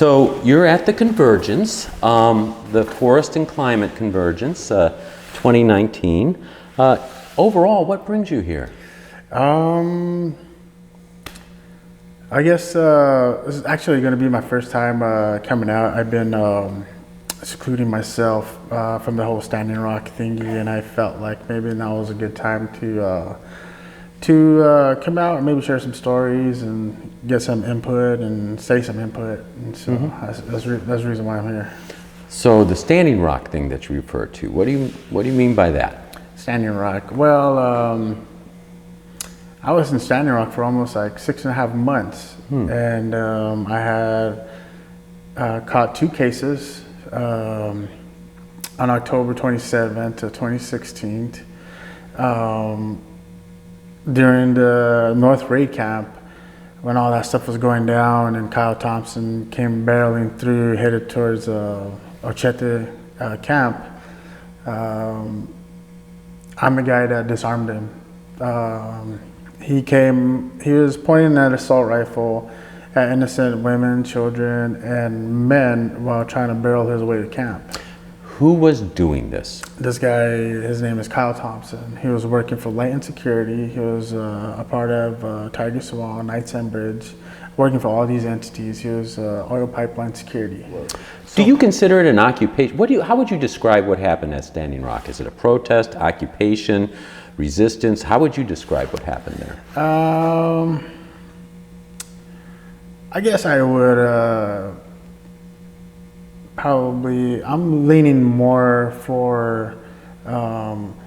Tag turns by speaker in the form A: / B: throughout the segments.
A: So you're at the Convergence, the Forest and Climate Convergence, 2019. Overall, what brings you here?
B: I guess this is actually going to be my first time coming out. I've been secluding myself from the whole Standing Rock thingy, and I felt like maybe now was a good time to come out and maybe share some stories and get some input and say some input. And so that's the reason why I'm here.
A: So the Standing Rock thing that you refer to, what do you mean by that?
B: Standing Rock. Well, I was in Standing Rock for almost like 6.5 months, and I had caught 2 cases on October 27th of 2016 during the North Raid camp when all that stuff was going down, and Kyle Thompson came barreling through, headed towards Ochete camp. I'm the guy that disarmed him. He was pointing an assault rifle at innocent women, children, and men while trying to barrel his way to camp.
A: Who was doing this?
B: This guy, his name is Kyle Thompson. He was working for Layton Security. He was a part of Tiger Swan, Knights End Bridge, working for all these entities. He was oil pipeline security.
A: Do you consider it an occupation? How would you describe what happened at Standing Rock? Is it a protest, occupation, resistance? How would you describe what happened there?
B: I guess I would probably, I'm leaning more for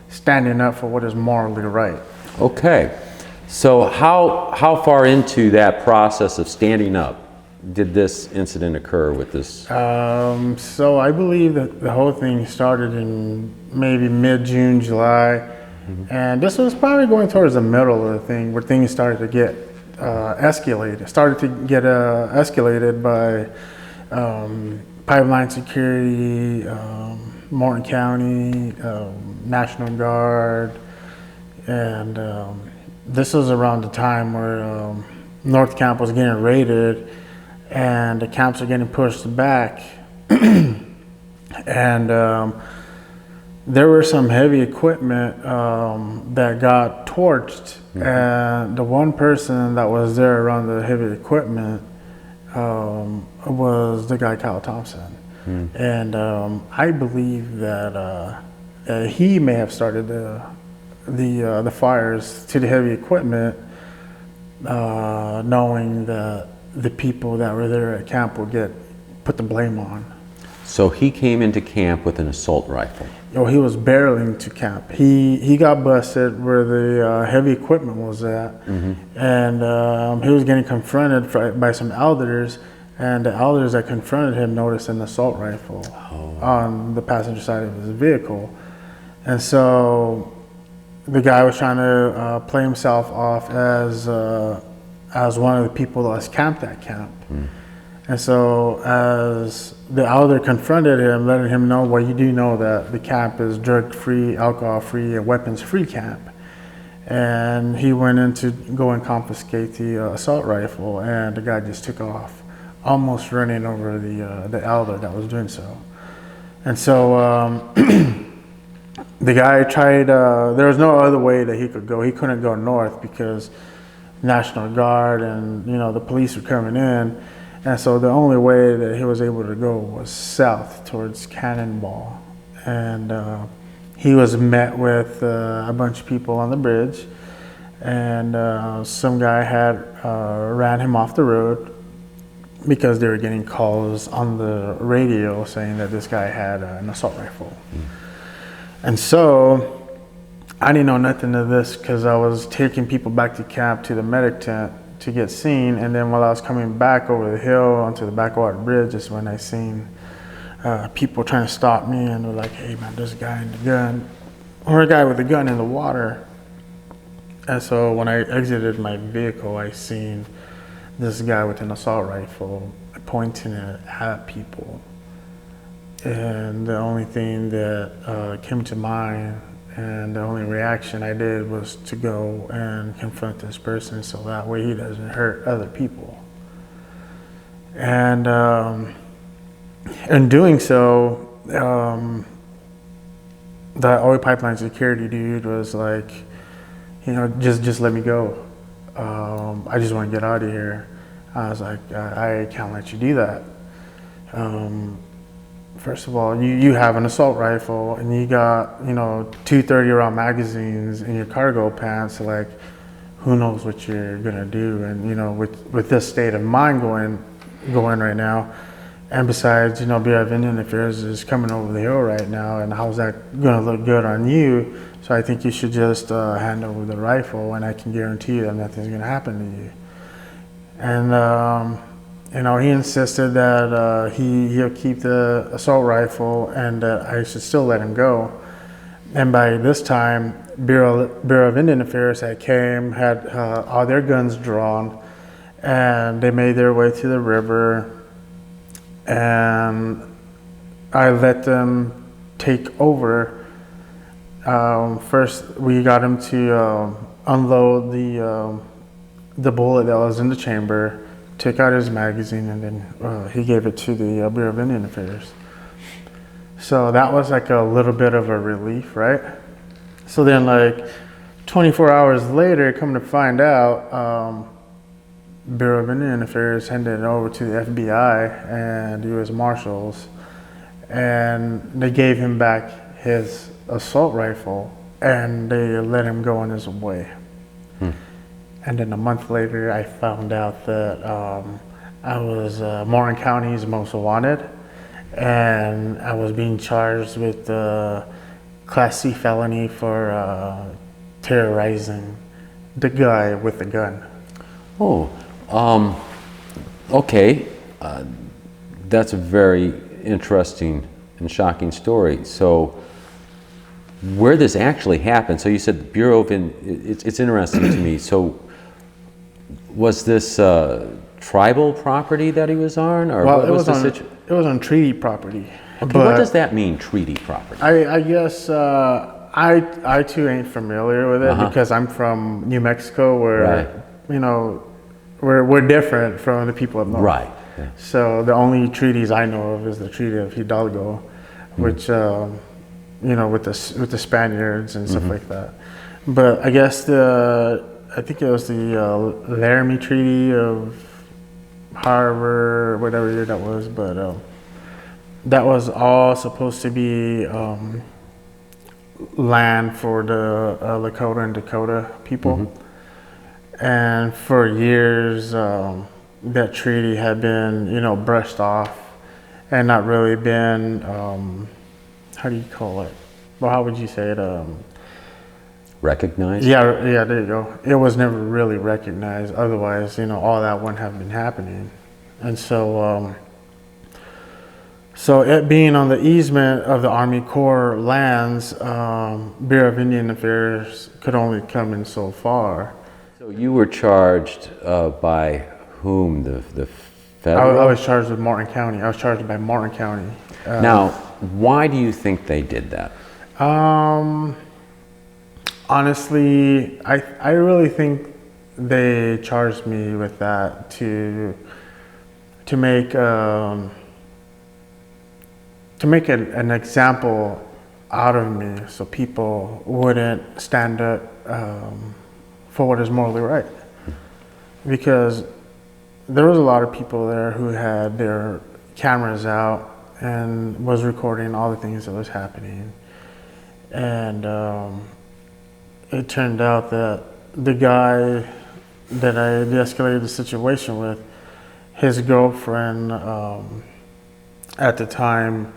B: standing up for what is morally right.
A: Okay, so how far into that process of standing up did this incident occur with this?
B: So I believe that the whole thing started in maybe mid-June, July. And this was probably going towards the middle of the thing where things started to get escalated. Started to get escalated by Pipeline Security, Morton County, National Guard, and this was around the time where North Camp was getting raided, and the camps are getting pushed back, and there were some heavy equipment that got torched, and the one person that was there around the heavy equipment was the guy Kyle Thompson. And I believe that he may have started the fires to the heavy equipment, knowing that the people that were there at camp would put the blame on.
A: So he came into camp with an assault rifle.
B: He was barreling to camp. He got busted where the heavy equipment was at, and he was getting confronted by some elders, and the elders that confronted him noticed an assault rifle on the passenger side of his vehicle. And so the guy was trying to play himself off as one of the people that was camped at camp. And so as the elder confronted him, letting him know, well, you do know that the camp is drug-free, alcohol-free, and weapons-free camp. And he went in to go and confiscate the assault rifle, and the guy just took off, almost running over the elder that was doing so. And so the guy tried, there was no other way that he could go. He couldn't go north because National Guard and the police were coming in. And so the only way that he was able to go was south towards Cannonball. And he was met with a bunch of people on the bridge, and some guy had ran him off the road because they were getting calls on the radio saying that this guy had an assault rifle. And so I didn't know nothing of this because I was taking people back to camp to the medic tent to get seen, and then while I was coming back over the hill onto the Backwater Bridge is when I seen people trying to stop me, and they're like, hey man, there's a guy in the gun, or a guy with a gun in the water. And so when I exited my vehicle, I seen this guy with an assault rifle pointing it at people. And the only thing that came to mind and the only reaction I did was to go and confront this person so that way he doesn't hurt other people. And in doing so, the oil pipeline security dude was like, just let me go. I just want to get out of here. I was like, I can't let you do that. First of all, you have an assault rifle and you got, 230 round magazines in your cargo pants. Like, who knows what you're gonna do? And with this state of mind going right now, and besides, Bureau of Indian Affairs is coming over the hill right now, and how's that gonna look good on you? So I think you should just hand over the rifle, and I can guarantee you that nothing's gonna happen to you. And he insisted that he'll keep the assault rifle and that I should still let him go. And by this time, Bureau of Indian Affairs had all their guns drawn, and they made their way to the river. And I let them take over. First, we got him to unload the bullet that was in the chamber, took out his magazine, and then he gave it to the Bureau of Indian Affairs. So that was like a little bit of a relief, right? So then, like 24 hours later, come to find out, Bureau of Indian Affairs handed it over to the FBI and U.S. Marshals, and they gave him back his assault rifle, and they let him go on his way. And then a month later, I found out that I was Martin County's most wanted, and I was being charged with Class C felony for terrorizing the guy with the gun.
A: Oh, okay. That's a very interesting and shocking story. So, where this actually happened, so you said the Bureau of it's interesting to me. So, was this tribal property that he was on, or
B: Well,
A: what was the situation?
B: It was on treaty property.
A: Okay, what does that mean, treaty property?
B: I guess I too ain't familiar with it because I'm from New Mexico, where we're different from the people up north.
A: Right. Yeah.
B: So the only treaties I know of is the Treaty of Hidalgo, which with the Spaniards and stuff like that. But I guess I think it was the Laramie Treaty of Harbor, whatever year that was. But that was all supposed to be land for the Lakota and Dakota people. And for years, that treaty had been, brushed off and not really been, how do you call it? Well, how would you say it?
A: Recognized?
B: Yeah, there you go. It was never really recognized. Otherwise, all that wouldn't have been happening. And so, so it being on the easement of the Army Corps lands, Bureau of Indian Affairs could only come in so far.
A: So you were charged by whom? The federal?
B: I was charged with Martin County. I was charged by Martin County.
A: Now, why do you think they did that?
B: Honestly, I really think they charged me with that to make an example out of me, so people wouldn't stand up for what is morally right. Because there was a lot of people there who had their cameras out and was recording all the things that was happening. And it turned out that the guy that I de-escalated the situation with, his girlfriend at the time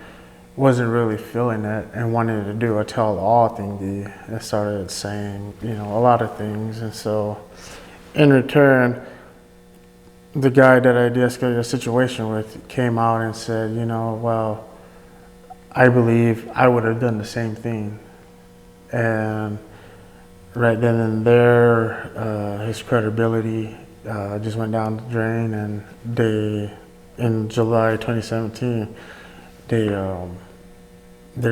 B: wasn't really feeling it and wanted to do a tell-all thingy and started saying, a lot of things. And so in return, the guy that I de-escalated the situation with came out and said, well, I believe I would have done the same thing. And right then and there, his credibility just went down the drain, and in July 2017, they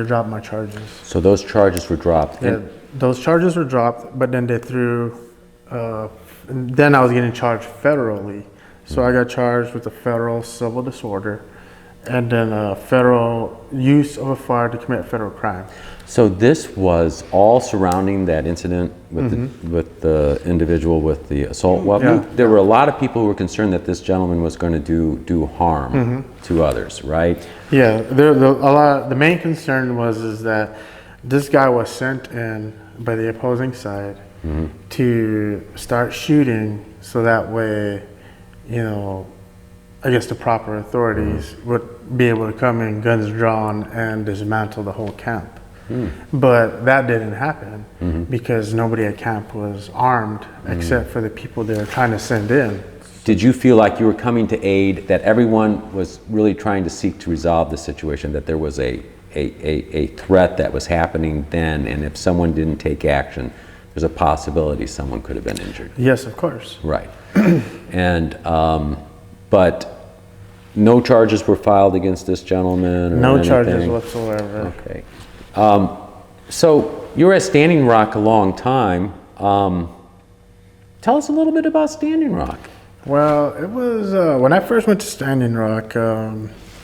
B: dropped my charges.
A: So those charges were dropped?
B: Yeah, those charges were dropped, but then they threw, then I was getting charged federally. So I got charged with a federal civil disorder and then a federal use of a fire to commit federal crime.
A: So this was all surrounding that incident with with the individual with the assault weapon.
B: Yeah.
A: There were a lot of people who were concerned that this gentleman was going to do harm to others, right?
B: Yeah, the main concern is that this guy was sent in by the opposing side to start shooting, so that way, you know, I guess the proper authorities would be able to come in, guns drawn, and dismantle the whole camp. But that didn't happen because nobody at camp was armed except for the people they were trying to send in.
A: Did you feel like you were coming to aid, that everyone was really trying to seek to resolve the situation, that there was a threat that was happening then, and if someone didn't take action, there's a possibility someone could have been injured?
B: Yes, of course.
A: Right. And, but no charges were filed against this gentleman or
B: No
A: anything?
B: charges whatsoever.
A: Okay. So you were at Standing Rock a long time. Tell us a little bit about Standing Rock.
B: Well, it was when I first went to Standing Rock.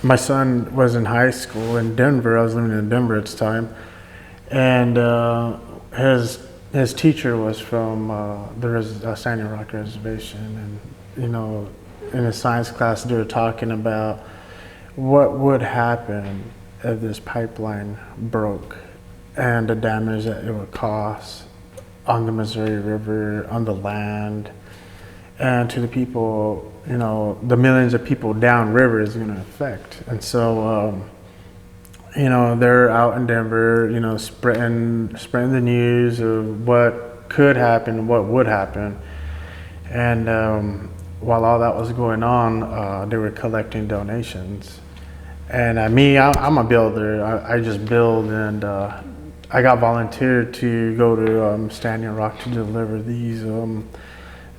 B: My son was in high school in Denver. I was living in Denver at the time, and his teacher was from the Standing Rock Reservation, and you know, in his science class they were talking about what would happen if this pipeline broke and the damage that it would cause on the Missouri River, on the land, and to the people, you know, the millions of people downriver is going to affect. And so, you know, they're out in Denver, you know, spreading the news of what could happen, what would happen. And while all that was going on, they were collecting donations. And I'm a builder. I just build, and I got volunteered to go to Standing Rock to deliver these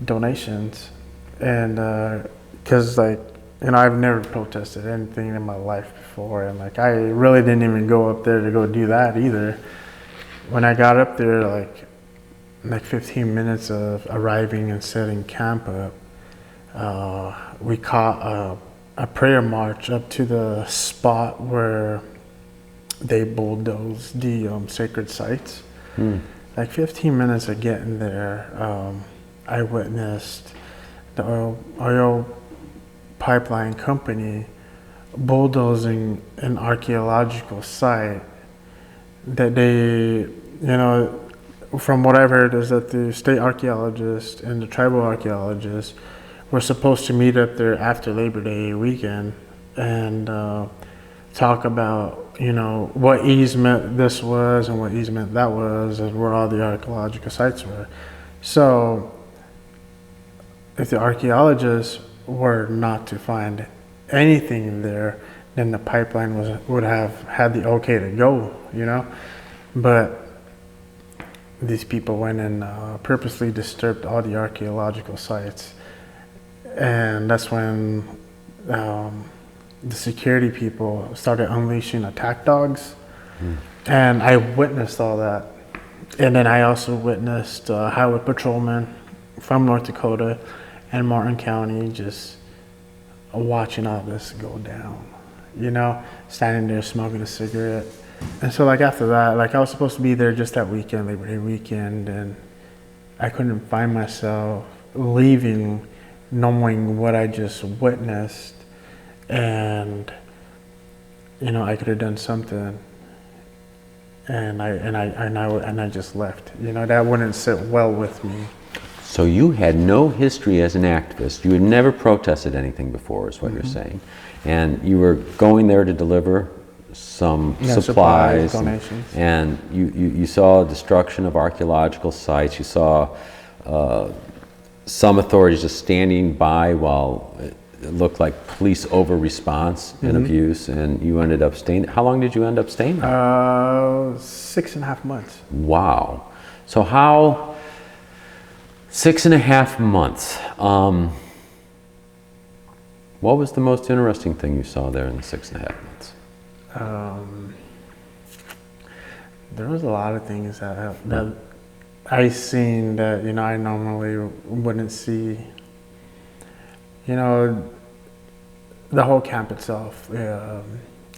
B: donations. And because, like, you know, I've never protested anything in my life before, and like I really didn't even go up there to go do that either. When I got up there, like 15 minutes of arriving and setting camp up, we caught a prayer march up to the spot where they bulldozed the sacred sites. Like 15 minutes of getting there, I witnessed the oil pipeline company bulldozing an archaeological site that they, you know, from what I've heard is that the state archaeologists and the tribal archaeologists were supposed to meet up there after Labor Day weekend and talk about, you know, what easement this was and what easement that was and where all the archaeological sites were. So if the archaeologists were not to find anything there, then the pipeline would have had the okay to go, you know. But these people went and purposely disturbed all the archaeological sites. And that's when the security people started unleashing attack dogs. And I witnessed all that. And then I also witnessed highway patrolmen from North Dakota and Martin County just watching all this go down, you know, standing there smoking a cigarette. And so, like, after that, like, I was supposed to be there just that weekend, Labor Day weekend, and I couldn't find myself leaving knowing what I just witnessed. And, you know, I could have done something, and I just left. You know, that wouldn't sit well with me.
A: So you had no history as an activist. You had never protested anything before, is what you're saying. And you were going there to deliver some supplies,
B: donations.
A: And you saw destruction of archaeological sites. You saw some authorities just standing by while it looked like police over response and abuse, and you ended up staying. How long did you end up staying there?
B: 6.5 months.
A: Wow. So how, 6.5 months. What was the most interesting thing you saw there in the 6.5 months?
B: There was a lot of things that I seen that, you know, I normally wouldn't see. you know, the whole camp itself, it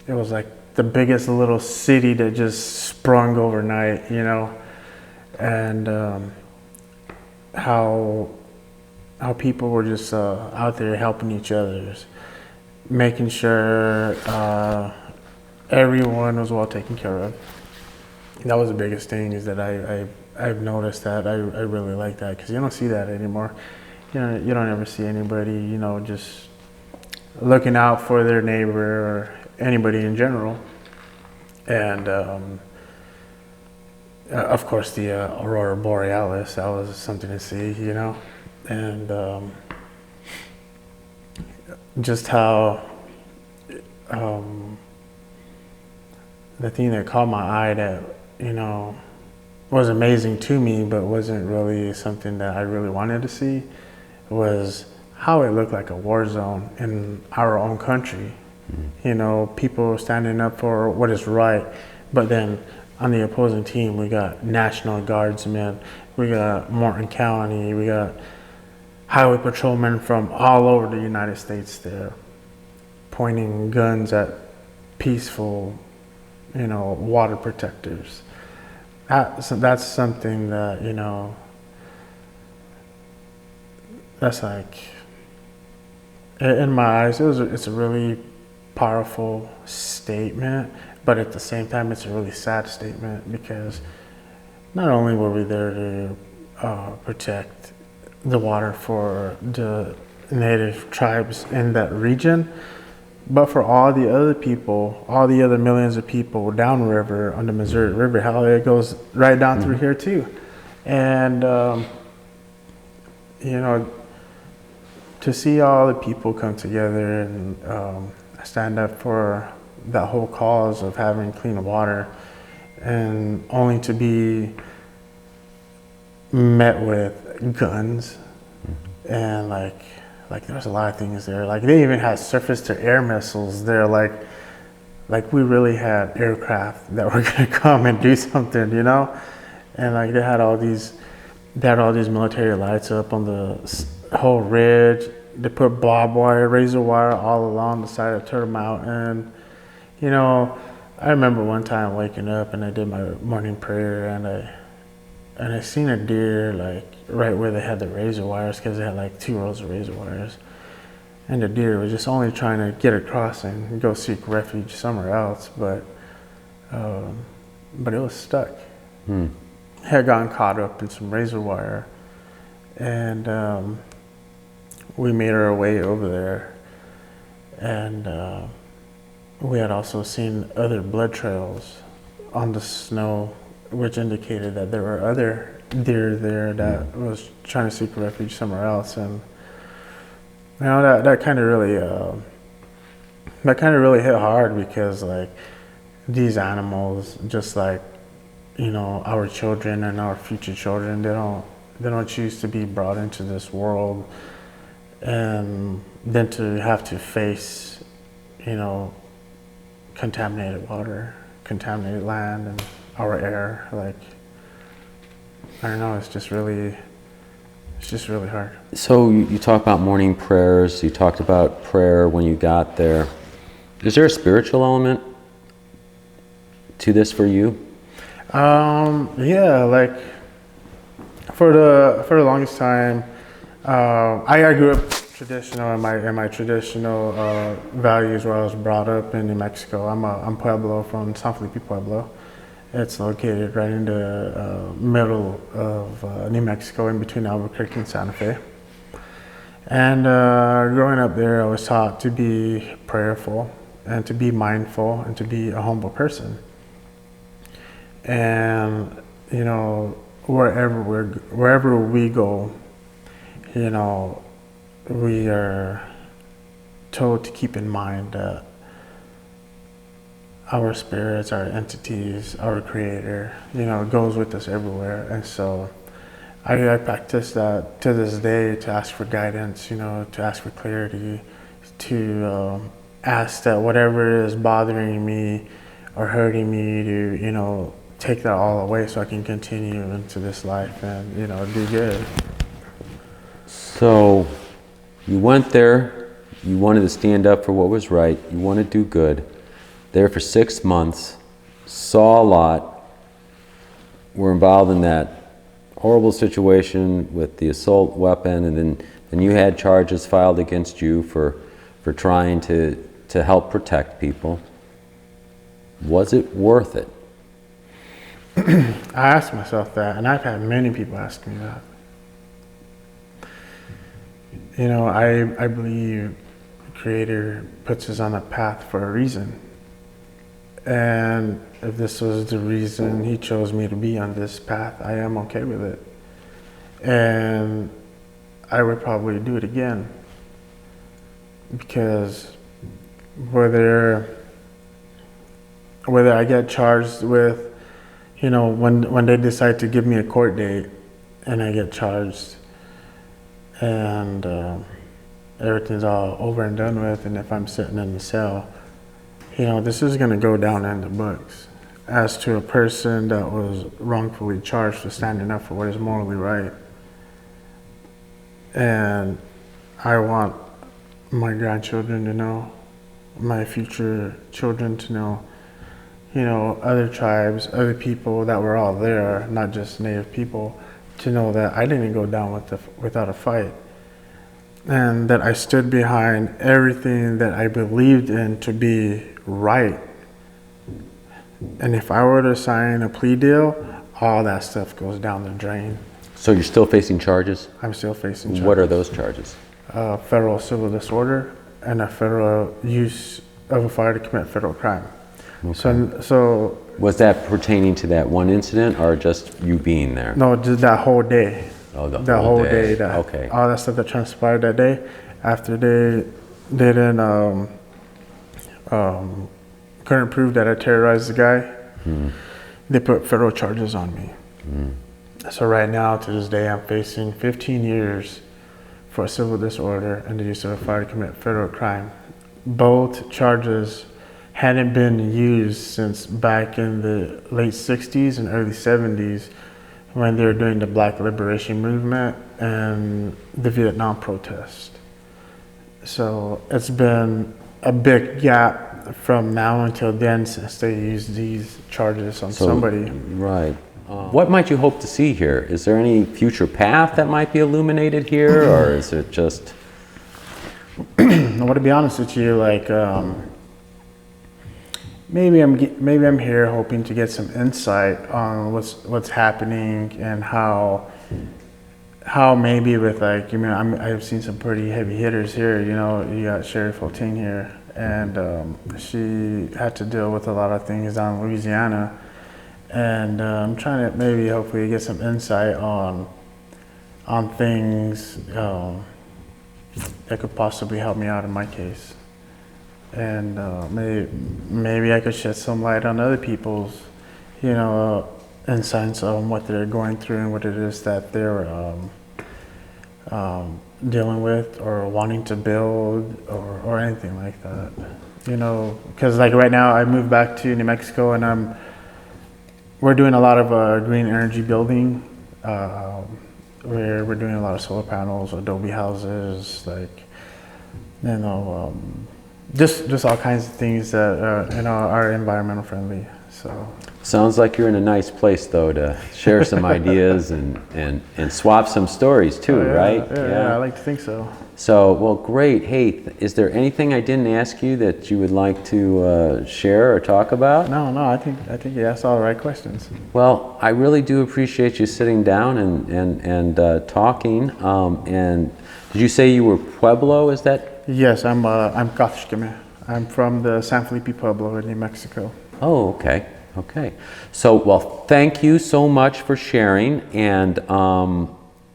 B: was like the biggest little city that just sprung overnight, you know, and how people were just out there helping each other, making sure everyone was well taken care of. That was the biggest thing, is that I've noticed that I really like that, because you don't see that anymore. You know, you don't ever see anybody, you know, just looking out for their neighbor or anybody in general. And of course, the aurora borealis, that was something to see, you know. And just how the thing that caught my eye that, you know, was amazing to me, but wasn't really something that I really wanted to see, was how it looked like a war zone in our own country. You know, people standing up for what is right, but then on the opposing team, we got National Guardsmen, we got Morton County, we got highway patrolmen from all over the United States there, pointing guns at peaceful, you know, water protectors. That's something that, you know, that's like, in my eyes, it's a really powerful statement, but at the same time, it's a really sad statement, because not only were we there to protect the water for the native tribes in that region, but for all the other people, all the other millions of people downriver on the Missouri River, how it goes right down through here too. And, you know, to see all the people come together and stand up for that whole cause of having clean water, and only to be met with guns and like there's a lot of things there. Like they even had surface to air missiles there. Like we really had aircraft that were gonna come and do something, you know. And like they had all these military lights up on the whole ridge. They put barbed wire, razor wire all along the side of Turtle Mountain. You know, I remember one time waking up and I did my morning prayer, and I seen a deer like right where they had the razor wires, because they had like 2 rows of razor wires, and the deer was just only trying to get across and go seek refuge somewhere else, but it was stuck. Had gotten caught up in some razor wire, and we made our way over there, and we had also seen other blood trails on the snow, which indicated that there were other deer there that was trying to seek refuge somewhere else. And you know, that kind of really hit hard, because like these animals, just like, you know, our children and our future children, they don't choose to be brought into this world, and then to have to face, you know, contaminated water, contaminated land, and our air. Like, I don't know, it's just really hard.
A: So you talk about morning prayers, you talked about prayer when you got there. Is there a spiritual element to this for you?
B: Yeah, like for the longest time, I grew up traditional in my traditional values, where I was brought up in New Mexico. I'm Pueblo, from San Felipe, Pueblo. It's located right in the middle of New Mexico, in between Albuquerque and Santa Fe. And growing up there, I was taught to be prayerful, and to be mindful, and to be a humble person. And you know, wherever we go, you know, we are told to keep in mind that our spirits, our entities, our creator, you know, goes with us everywhere. And so I practice that to this day, to ask for guidance, you know, to ask for clarity, to ask that whatever is bothering me or hurting me, to, you know, take that all away, so I can continue into this life and, you know, do good.
A: So You went there, you wanted to stand up for what was right, you want to do good. There for 6 months, saw a lot, were involved in that horrible situation with the assault weapon, and then you had charges filed against you for trying to help protect people. Was it worth it?
B: I asked myself that, and I've had many people ask me that. You know, I believe the Creator puts us on a path for a reason. And if this was the reason He chose me to be on this path, I am okay with it. And I would probably do it again. Because whether I get charged with, you know, when they decide to give me a court date and I get charged and everything's all over and done with, and if I'm sitting in the cell, you know, this is going to go down in the books as to a person that was wrongfully charged for standing up for what is morally right. And I want my grandchildren to know, my future children to know, you know, other tribes, other people that were all there, not just Native people, to know that I didn't go down without a fight. And that I stood behind everything that I believed in to be right. And if I were to sign a plea deal, all that stuff goes down the drain.
A: So you're still facing charges?
B: I'm still facing charges.
A: What are those charges?
B: Federal civil disorder and a federal use of a fire to commit federal crime.
A: Okay.
B: So
A: Was that pertaining to that one incident or just you being there?
B: no, just that whole day.
A: Oh,
B: the whole day.
A: Okay.
B: All that stuff that transpired that day, after they didn't couldn't prove that I terrorized the guy, they put federal charges on me. So right now, to this day, I'm facing 15 years for a civil disorder and the use of a fire to commit federal crime. Both charges hadn't been used since back in the late 60s and early 70s when they were doing the Black Liberation Movement and the Vietnam protest. So it's been a big gap from now until then since they used these charges on somebody.
A: Right. What might you hope to see here? Is there any future path that might be illuminated here, or is it just...
B: Well, to be honest with you, like maybe I'm here hoping to get some insight on what's happening and how maybe with, like, you know, I've seen some pretty heavy hitters here. You know, you got Sherry Fulton here, and she had to deal with a lot of things down in Louisiana, and I'm trying to maybe hopefully get some insight on things that could possibly help me out in my case. And maybe I could shed some light on other people's, you know, insights on what they're going through and what it is that they're dealing with or wanting to build or anything like that. You know, because like right now I moved back to New Mexico and we're doing a lot of green energy building. We're doing a lot of solar panels, adobe houses, like, you know, just all kinds of things that you know, are environmental friendly. So
A: Sounds like you're in a nice place, though, to share some ideas and swap some stories too, right?
B: Yeah, I like to think so.
A: So, well, great. Hey, is there anything I didn't ask you that you would like to share or talk about?
B: No, I think you asked all the right questions.
A: Well, I really do appreciate you sitting down and talking. And did you say you were Pueblo? Is that?
B: Yes, I'm Kafshkeme. I'm from the San Felipe Pueblo in New Mexico.
A: Oh, okay. Okay. So, well, thank you so much for sharing, and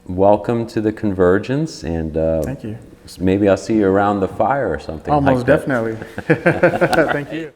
A: welcome to the Convergence. And
B: thank you.
A: Maybe I'll see you around the fire or something.
B: Almost
A: like that.
B: definitely. Thank you.